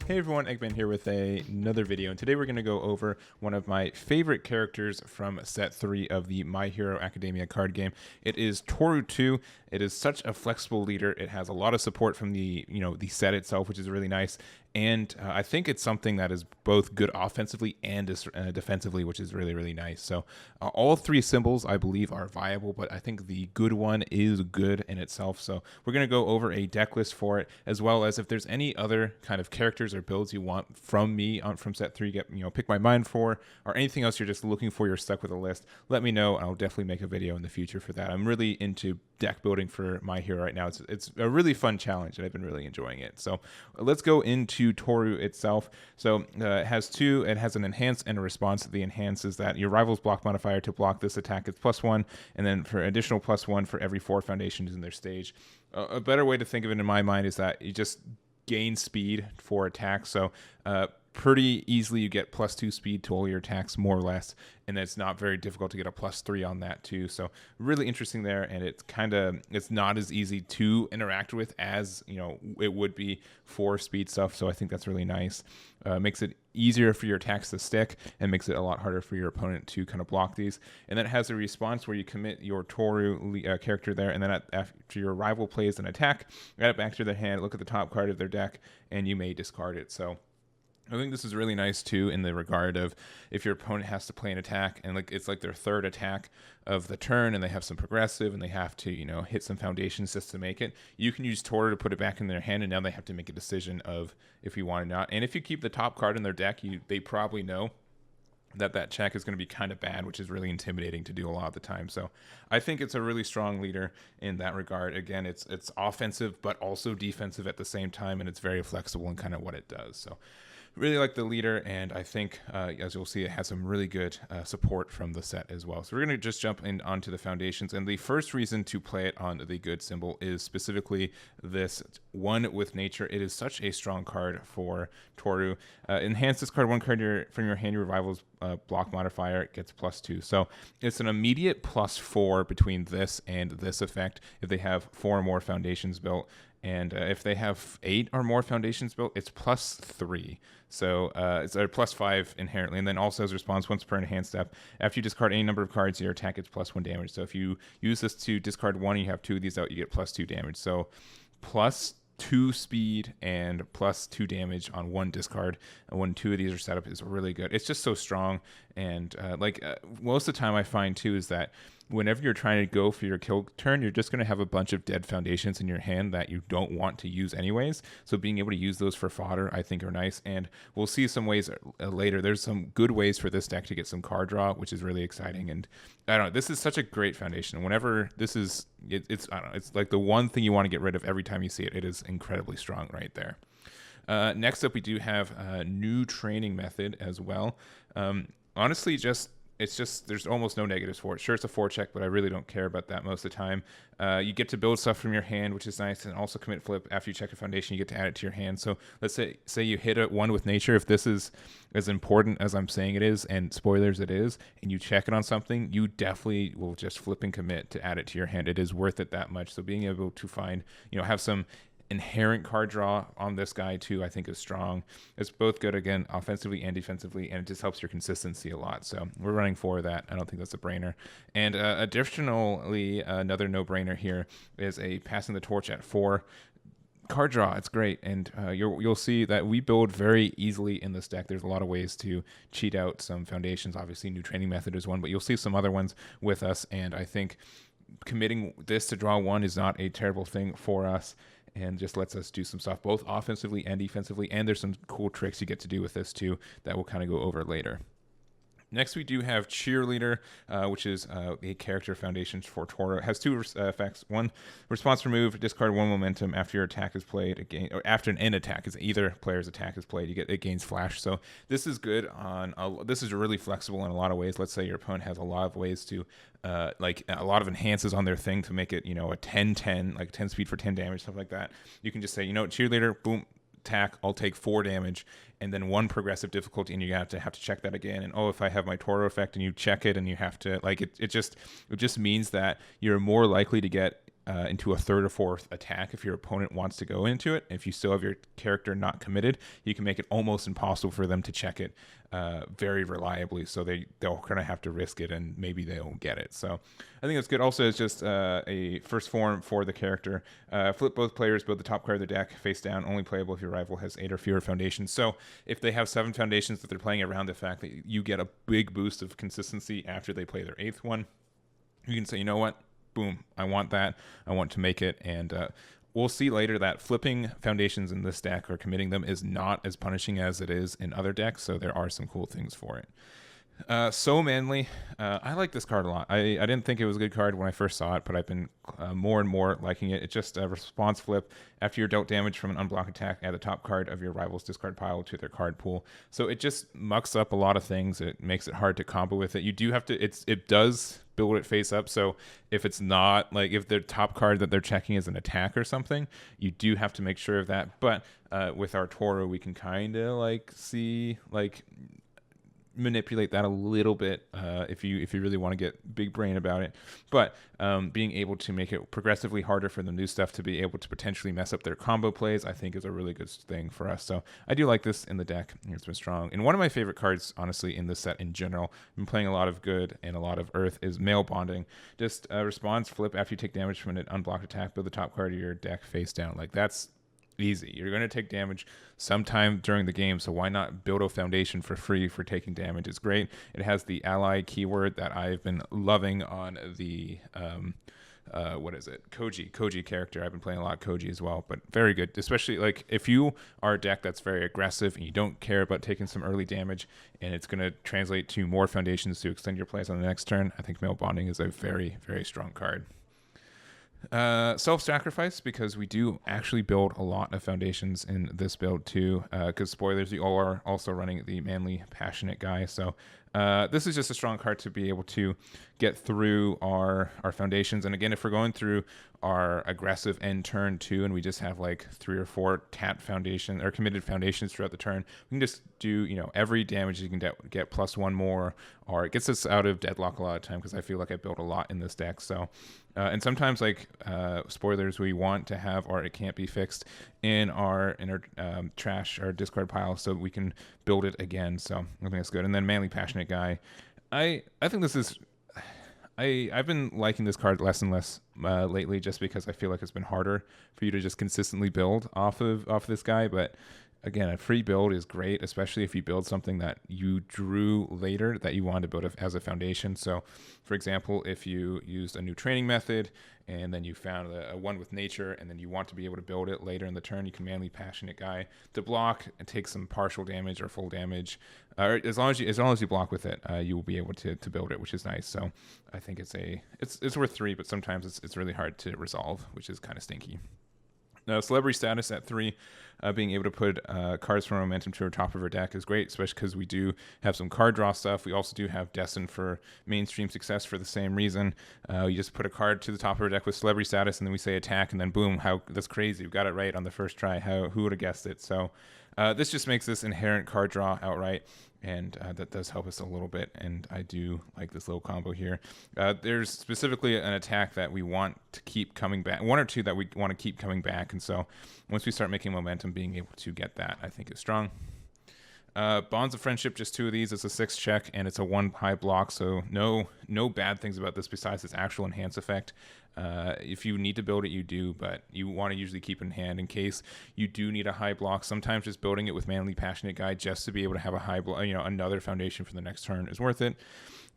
Hey everyone, EGMAN here with another video, and today we're going to go over one of my favorite characters from set 3 of the My Hero Academia card game. It is Toru 2. It is such a flexible leader. It has a lot of support from the set itself, which is really nice. And I think it's something that is both good offensively and defensively, which is really, really nice. So all three symbols, I believe, are viable, but I think the good one is good in itself. So we're going to go over a deck list for it, as well as if there's any other kind of characters or builds you want from me from set 3, pick my mind for, or anything else you're just looking for, you're stuck with a list, let me know. I'll definitely make a video in the future for that. I'm really into deck building for My Hero right now. It's a really fun challenge, and I've been really enjoying it. So let's go into Toru itself. So it has an enhance and a response. The enhance is that your rival's block modifier to block this attack is +1, and then for additional +1 for every 4 foundations in their stage. A better way to think of it in my mind is that you just gain speed for attacks. So pretty easily you get +2 speed to all your attacks, more or less, and it's not very difficult to get a +3 on that too. So really interesting there, and it's not as easy to interact with as it would be for speed stuff. So I think that's really nice. Makes it easier for your attacks to stick, and makes it a lot harder for your opponent to kind of block these. And then it has a response where you commit your Toru character there, and then after your rival plays an attack, add it back to their hand, look at the top card of their deck, and you may discard it. So I think this is really nice too, in the regard of if your opponent has to play an attack and it's like their third attack of the turn, and they have some progressive and they have to hit some foundations just to make it. You can use Toru to put it back in their hand, and now they have to make a decision of if you want or not. And if you keep the top card in their deck, they probably know that check is going to be kind of bad, which is really intimidating to do a lot of the time. So I think it's a really strong leader in that regard. Again, it's offensive but also defensive at the same time, and it's very flexible in kind of what it does. So really like the leader, and I think, as you'll see, it has some really good support from the set as well. So we're going to just jump onto the foundations, and the first reason to play it on the good symbol is specifically this one with nature. It is such a strong card for Toru. Enhance this card, one card from your hand, your rival's block modifier gets +2. So it's an immediate +4 between this and this effect if they have 4 or more foundations built. And if they have 8 or more foundations built, it's +3. So it's a +5 inherently. And then also as a response, once per enhanced step, after you discard any number of cards, your attack gets +1 damage. So if you use this to discard 1 and you have 2 of these out, you get +2 damage. So +2 speed and +2 damage on 1 discard. And when 2 of these are set up, is really good. It's just so strong. And most of the time I find too is that whenever you're trying to go for your kill turn, you're just going to have a bunch of dead foundations in your hand that you don't want to use anyways. So being able to use those for fodder, I think, are nice. And we'll see some ways later. There's some good ways for this deck to get some card draw, which is really exciting. And I don't know, this is such a great foundation. Whenever this is, it's I don't know, it's like the one thing you want to get rid of every time you see it. It is incredibly strong right there. Next up, we do have a new training method as well. Honestly, there's almost no negatives for it. Sure, it's a 4-check, but I really don't care about that most of the time. You get to build stuff from your hand, which is nice, and also commit flip. After you check a foundation, you get to add it to your hand. So let's say you hit a 1 with nature. If this is as important as I'm saying it is, and spoilers it is, and you check it on something, you definitely will just flip and commit to add it to your hand. It is worth it that much. So being able to find, have some inherent card draw on this guy too, I think is strong. It's both good, again, offensively and defensively, and it just helps your consistency a lot. So we're running for that. I don't think that's a brainer. And additionally, another no-brainer here is a passing the torch at 4. Card draw, it's great, and you'll see that we build very easily in this deck. There's a lot of ways to cheat out some foundations. Obviously, new training method is one, but you'll see some other ones with us, and I think committing this to draw 1 is not a terrible thing for us, and just lets us do some stuff both offensively and defensively. And there's some cool tricks you get to do with this too that we'll kind of go over later. Next, we do have Cheerleader, which is a character foundation for Toru. It has 2 effects. 1, response remove, discard 1 momentum after your attack is played, or after an end attack, is either player's attack is played, it gains flash. So this is good this is really flexible in a lot of ways. Let's say your opponent has a lot of ways to, like a lot of enhances on their thing to make it, a 10-10, like 10 speed for 10 damage, stuff like that. You can just say, Cheerleader, boom, attack, I'll take 4 damage, and then 1 progressive difficulty, and you have to check that again. And if I have my Toru effect, and you check it, and you have to it just means that you're more likely to get into a third or fourth attack if your opponent wants to go into it. If you still have your character not committed, you can make it almost impossible for them to check it very reliably. So they'll kind of have to risk it, and maybe they'll get it. So I think that's good. Also, it's just a first form for the character. Flip both players, build the top card of the deck face down. Only playable if your rival has 8 or fewer foundations. So if they have 7 foundations that they're playing around the fact that you get a big boost of consistency after they play their 8th one, you can say, you know what? Boom, I want that. I want to make it. And we'll see later that flipping foundations in this deck or committing them is not as punishing as it is in other decks. So there are some cool things for it. So manly. I like this card a lot. I didn't think it was a good card when I first saw it, but I've been more and more liking it. It's just a response flip. After you're dealt damage from an unblocked attack, add the top card of your rival's discard pile to their card pool. So it just mucks up a lot of things. It makes it hard to combo with it. You do have to, it does build it face up. So if it's not, like if their top card that they're checking is an attack or something, you do have to make sure of that. But with our Toru, we can kind of like see, like, manipulate that a little bit if you really want to get big brain about it. But being able to make it progressively harder for the new stuff to be able to potentially mess up their combo plays, I think is a really good thing for us. So I do like this in the deck. It's been strong. And one of my favorite cards, honestly, in this set in general, I've been playing a lot of good and a lot of earth, is Male Bonding. Just response flip after you take damage from an unblocked attack, build the top card of your deck face down. Like, that's easy. You're going to take damage sometime during the game, so why not build a foundation for free for taking damage? It's great. It has the ally keyword that I've been loving on the what is it, Koji character. I've been playing a lot of Koji as well, but very good, especially like if you are a deck that's very aggressive and you don't care about taking some early damage and it's going to translate to more foundations to extend your plays on the next turn. I think Male Bonding is a very, very strong card. Self-sacrifice, because we do actually build a lot of foundations in this build too, because spoilers, we all are also running the manly passionate guy. So this is just a strong card to be able to get through our foundations. And again, if we're going through our aggressive end turn too, and we just have like 3 or 4 tapped foundation or committed foundations throughout the turn, we can just do, you know, every damage you can get +1 more, or it gets us out of deadlock a lot of time, because I feel like I built a lot in this deck. So and sometimes, like spoilers, we want to have our it can't be fixed in our trash or discard pile so we can build it again. So I think that's good. And then manly passionate guy, I think this is, I've been liking this card less and less lately, just because I feel like it's been harder for you to just consistently build off of this guy. But again, a free build is great, especially if you build something that you drew later that you want to build as a foundation. So, for example, if you used a new training method and then you found a one with nature, and then you want to be able to build it later in the turn, you can manly passionate guy to block and take some partial damage or full damage. Or as long as you block with it, you will be able to build it, which is nice. So I think it's worth 3, but sometimes it's really hard to resolve, which is kind of stinky. Now, celebrity status at 3, being able to put cards from momentum to the top of our deck is great, especially because we do have some card draw stuff. We also do have destined for mainstream success for the same reason. You just put a card to the top of our deck with celebrity status, and then we say attack, and then boom, that's crazy. We got it right on the first try. Who would have guessed it? So this just makes this inherent card draw outright, and that does help us a little bit, and I do like this little combo here. There's specifically an attack that we want to keep coming back, 1 or 2 that we want to keep coming back, and so once we start making momentum, being able to get that, I think, is strong. Bonds of Friendship, just 2 of these. It's a 6 check, and it's a 1 high block, so no bad things about this besides its actual enhance effect. If you need to build it, you do, but you want to usually keep it in hand in case you do need a high block. Sometimes just building it with manly passionate guy just to be able to have a high block, another foundation for the next turn is worth it.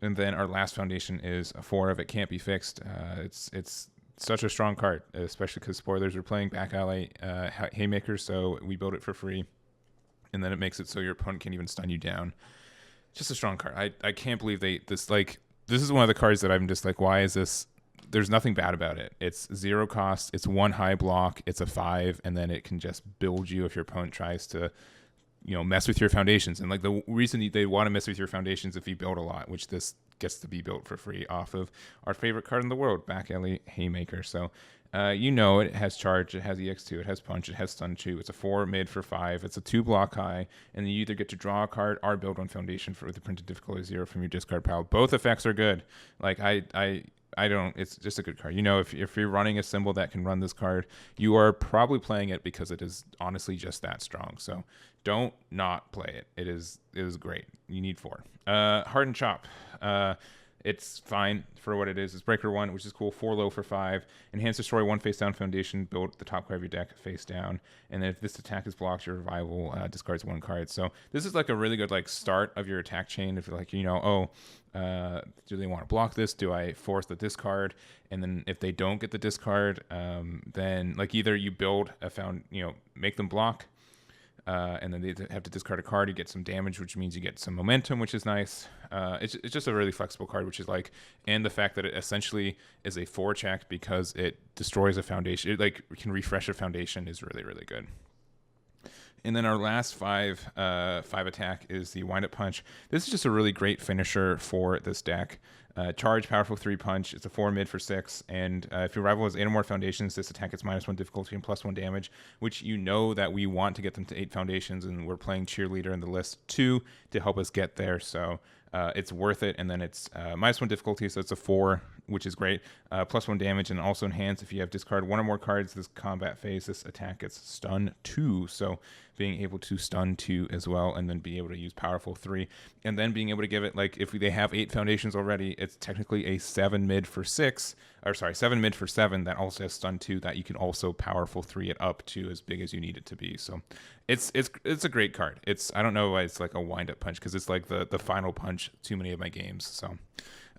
And then our last foundation is a 4 of it can't be fixed. It's such a strong card, especially because spoilers are playing back ally haymaker, so we build it for free, and then it makes it so your opponent can't even stun you down. Just a strong card. I can't believe this is one of the cards that I'm just like, why is this? There's nothing bad about it. It's 0 cost. It's 1 high block. It's a 5, and then it can just build you if your opponent tries to, mess with your foundations. And like the reason they want to mess with your foundations if you build a lot, which this gets to be built for free off of our favorite card in the world, Back Alley Haymaker. So it has charge, it has EX2, it has punch, it has stun 2. It's a 4 mid for 5. It's a 2 block high, and you either get to draw a card or build 1 foundation for the printed difficulty 0 from your discard pile. Both effects are good. Like It's just a good card. You know, if you're running a symbol that can run this card, you are probably playing it because it is honestly just that strong. So don't not play it. It is great. You need 4. Hardened Chop. It's fine for what it is. It's breaker 1, which is cool. 4 low for 5. Enhance destroy 1 face down foundation. Build the top card of your deck face down. And then if this attack is blocked, your revival discards 1 card. So this is like a really good like start of your attack chain. If you're like, you know, do they want to block this? Do I force the discard? And then if they don't get the discard, then like either you build make them block. And then they have to discard a card. You get some damage, which means you get some momentum, which is nice. It's just a really flexible card, which is like, and the fact that it essentially is a 4-check because it destroys a foundation. It like can refresh a foundation is really, really good. And then our last 5 attack is the Wind Up Punch. This is just a really great finisher for this deck. Charge, powerful 3 punch. It's a 4 mid for 6. And if your rival has 8 or more foundations, this attack gets -1 difficulty and +1 damage, which you know that we want to get them to 8 foundations, and we're playing Cheerleader in the list 2 to help us get there. So it's worth it. And then it's -1 difficulty, so it's a 4, which is great. +1 damage, and also enhance if you have discard 1 or more cards this combat phase. This attack gets stun 2. So being able to stun 2 as well, and then be able to use powerful 3, and then being able to give it, like, if they have 8 foundations already, it's technically a 7 mid for 6, or sorry, 7 mid for 7 that also has stun 2 that you can also powerful 3 it up to as big as you need it to be. So it's a great card. I don't know why it's like a wind up punch, because it's like the final punch too many of my games. So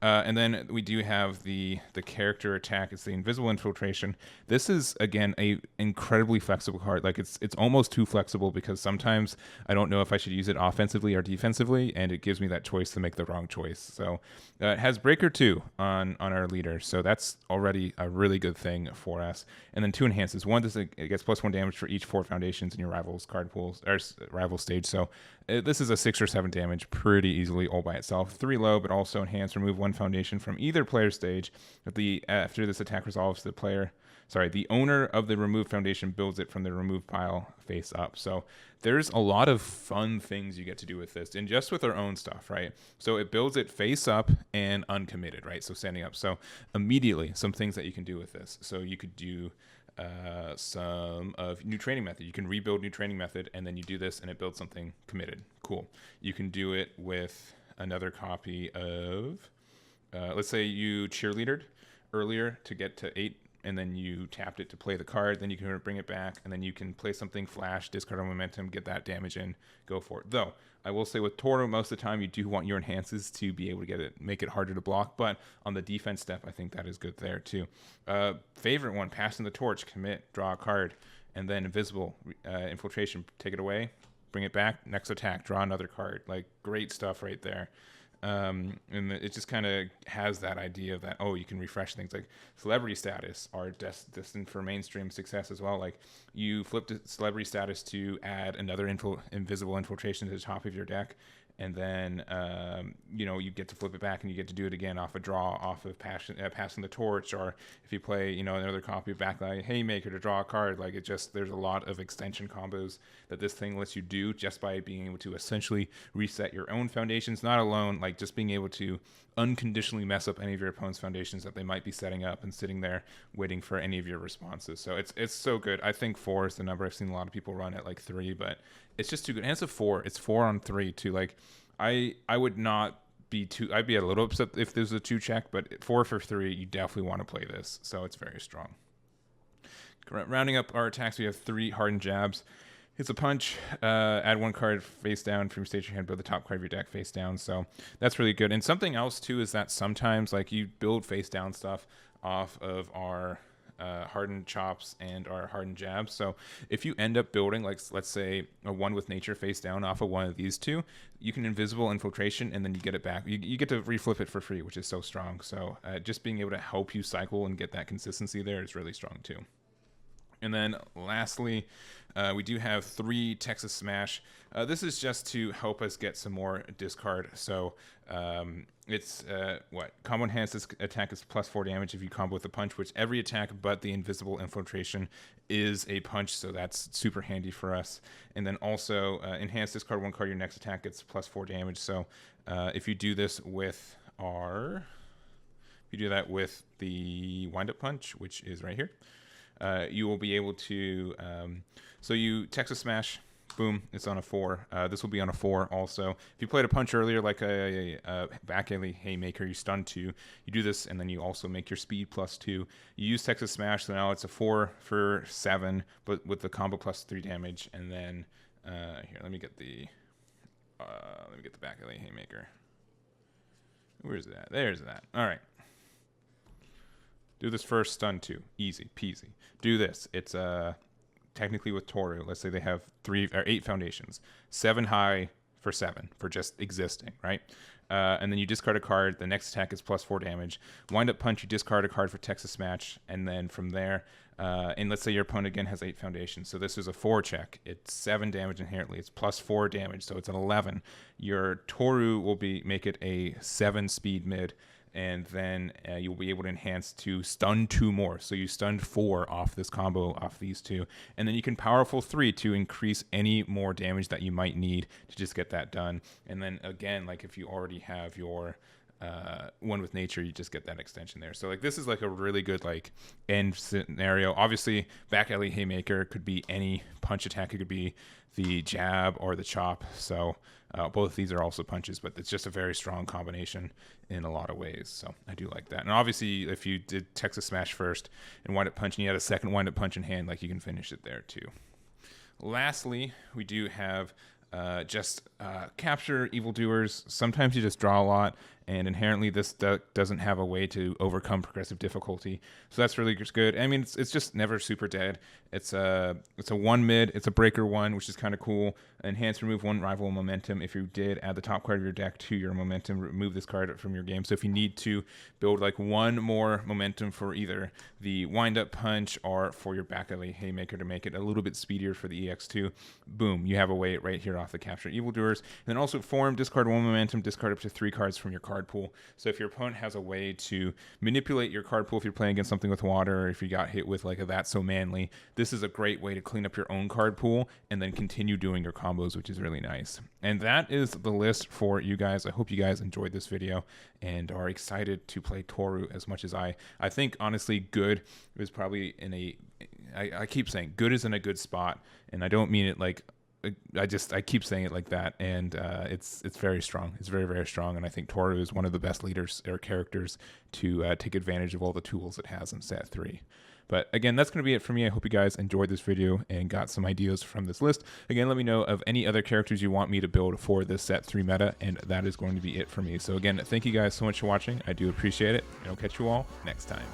and then we do have the character attack. It's the Invisible Infiltration. This is, again, a incredibly flexible card. Like, it's almost too flexible, because sometimes I don't know if I should use it offensively or defensively, and it gives me that choice to make the wrong choice. So it has Breaker 2 on our leader, so that's already a really good thing for us. And then 2 enhances. 1, it gets +1 damage for each 4 foundations in your rival's card pools, or rival stage. So this is a 6 or 7 damage pretty easily all by itself. 3 low, but also enhance. Remove 1 foundation from either player's stage. After this attack resolves, the owner of the removed foundation builds it from the removed pile face up. So there's a lot of fun things you get to do with this, and just with our own stuff, right? So it builds it face up and uncommitted, right? So standing up. So immediately, some things that you can do with this. So you could do some of new training method. You can rebuild new training method, and then you do this and it builds something committed. Cool. You can do it with another copy of let's say you cheerleadered earlier to get to 8, and then you tapped it to play the card. Then you can bring it back, and then you can play something flash, discard on momentum, get that damage in, go for it. Though I will say with Toru, most of the time you do want your enhances to be able to make it harder to block, but on the defense step, I think that is good there too. Favorite one, passing the torch, commit, draw a card, and then invisible infiltration, take it away, bring it back, next attack, draw another card. Like, great stuff right there. And it just kind of has that idea that, you can refresh things. Like celebrity status are destined for mainstream success as well. Like, you flip to celebrity status to add another invisible infiltration to the top of your deck, and then you get to flip it back, and you get to do it again off a draw, off of passing the torch, or if you play another copy of Backlight Haymaker to draw a card. Like, there's a lot of extension combos that this thing lets you do just by being able to essentially reset your own foundations, not alone, like just being able to unconditionally mess up any of your opponent's foundations that they might be setting up and sitting there waiting for any of your responses. So it's so good. I think 4 is the number. I've seen a lot of people run at like 3, but it's just too good. And it's a 4. It's 4 on 3 too. Like, I would not be too. I'd be a little upset if there's a 2-check, but 4 for 3, you definitely want to play this. So it's very strong. Rounding up our attacks, we have 3 hardened jabs. It's a punch, add 1 card face down from your stage your hand, build the top card of your deck face down. So that's really good. And something else too is that sometimes, like, you build face down stuff off of our hardened chops and our hardened jabs. So if you end up building, like, let's say a 1 with nature face down off of one of these 2, you can invisible infiltration, and then you get it back. You get to reflip it for free, which is so strong. So just being able to help you cycle and get that consistency there is really strong too. And then lastly, we do have 3 Texas Smash. This is just to help us get some more discard. So it's combo enhanced attack is +4 damage if you combo with a punch, which every attack but the invisible infiltration is a punch, so that's super handy for us. And then also enhance discard 1 card, your next attack gets +4 damage. So if you do this with our If you do that with the wind-up punch, which is right here, you will be able to, so you Texas Smash, boom, it's on a 4. This will be on a 4 also. If you played a punch earlier, like a back alley haymaker, you stun 2. You do this, and then you also make your speed +2. You use Texas Smash, so now it's a 4 for 7, but with the combo +3 damage. And then here, let me get the back alley haymaker. Where's that? There's that. All right. Do this first, stun 2. Easy peasy. Do this. It's technically with Toru, let's say they have 3 or 8 foundations, 7 high for 7 for just existing, right? And then you discard a card. The next attack is +4 damage. Wind up punch, you discard a card for Texas Smash, and then from there, and let's say your opponent again has 8 foundations. So this is a 4 check. It's 7 damage inherently. It's +4 damage, so it's an 11. Your Toru will make it a 7 speed mid. And then you'll be able to enhance to stun 2 more. So you stunned 4 off this combo, off these 2. And then you can powerful 3 to increase any more damage that you might need to just get that done. And then again, like if you already have your one with nature, you just get that extension there. So like this is like a really good like end scenario. Obviously, back alley haymaker could be any punch attack. It could be the jab or the chop. So both of these are also punches, but it's just a very strong combination in a lot of ways. So I do like that. And obviously, if you did Texas Smash first and wind up punch, and you had a second wind up punch in hand, like you can finish it there too. Lastly, we do have just capture evildoers. Sometimes you just draw a lot, and inherently this doesn't have a way to overcome progressive difficulty, so that's really just good. I mean, it's just never super dead. It's a 1 mid, it's a breaker 1, which is kind of cool. Enhance, remove 1 rival momentum. If you did add the top card of your deck to your momentum, remove this card from your game. So if you need to build like 1 more momentum for either the wind up punch or for your back alley haymaker to make it a little bit speedier for the EX2, boom, you have a way right here off the capture evildoers. And then also form, discard 1 momentum, discard up to 3 cards from your card pool. So if your opponent has a way to manipulate your card pool, if you're playing against something with water, or if you got hit with like a That's So Manly, this is a great way to clean up your own card pool and then continue doing your combos, which is really nice. And that is the list for you guys. I hope you guys enjoyed this video and are excited to play Toru as much as I think honestly good is probably in a, I keep saying good is in a good spot, and I don't mean it like I keep saying it like that, and it's very strong. It's very, very strong, and I think Toru is one of the best leaders or characters to take advantage of all the tools it has in set 3. But again, that's going to be it for me. I hope you guys enjoyed this video and got some ideas from this list. Again, let me know of any other characters you want me to build for this set 3 meta, and that is going to be it for me. So again, thank you guys so much for watching. I do appreciate it, and I'll catch you all next time.